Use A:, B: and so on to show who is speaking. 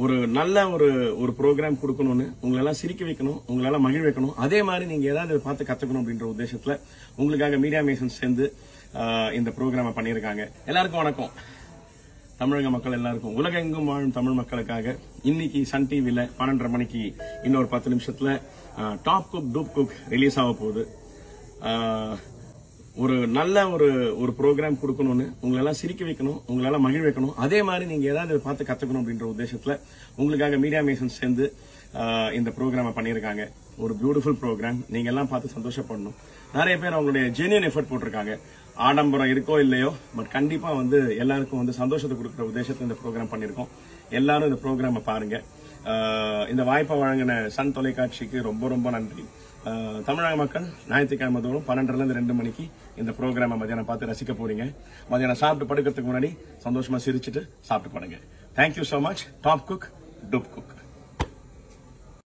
A: ஒரு நல்ல ஒரு ப்ரோக்ராம் கொடுக்கணும்னு உங்களெல்லாம் சிரிக்க வைக்கணும், உங்களெல்லாம் மகிழ் வைக்கணும். அதே மாதிரி நீங்க ஏதாவது பார்த்து கத்துக்கணும் அப்படின்ற உத்தேசத்துல உங்களுக்காக மீடியா மேசன்ஸ் சேர்ந்து இந்த ப்ரோக்ராமை பண்ணியிருக்காங்க. எல்லாருக்கும் வணக்கம். தமிழக மக்கள் எல்லாருக்கும், உலகெங்கும் வாழும் தமிழ் மக்களுக்காக இன்னைக்கு சன் டிவில 12:30 மணிக்கு இன்னொரு 10 நிமிஷத்துல top cook dupe cook release ஆக போகுது. ஒரு நல்ல ஒரு ப்ரோக்ராம் கொடுக்கணும்னு உங்களெல்லாம் சிரிக்க வைக்கணும், உங்களெல்லாம் மகிழ் வைக்கணும். அதே மாதிரி நீங்க ஏதாவது பார்த்து கத்துக்கணும் அப்படின்ற உத்தேசத்துல உங்களுக்காக மீடியா மேசன்ஸ் சேர்ந்து இந்த ப்ரோக்ராமை பண்ணியிருக்காங்க. ஒரு பியூட்டிஃபுல் ப்ரோக்ராம், நீங்க எல்லாம் பார்த்து சந்தோஷப்படணும். நிறைய பேர் அவங்களுடைய ஜென்யூன் எஃபர்ட் போட்டிருக்காங்க. ஆடம்பரம் இருக்கோ இல்லையோ, பட் கண்டிப்பா எல்லாருக்கும் சந்தோஷத்தை கொடுக்குற உத்தேசத்துல இந்த ப்ரோக்ராம் பண்ணிருக்கோம். எல்லாரும் இந்த ப்ரோக்ராமை பாருங்க. இந்த வாய்ப்பை வழங்கின சன் தொலைக்காட்சிக்கு ரொம்ப ரொம்ப நன்றி. தமிழக மக்கள் ஞாயிற்றுக்கிழமை தோறும் 12:30 2 மணிக்கு இந்த ப்ரோக்ராமை மதியானம் பார்த்து ரசிக்க போறீங்க. மதியானம் சாப்பிட்டு படுக்கிறதுக்கு முன்னாடி சந்தோஷமா சிரிச்சுட்டு சாப்பிட்டு பாருங்க. Thank you so much. Top cook dupe cook.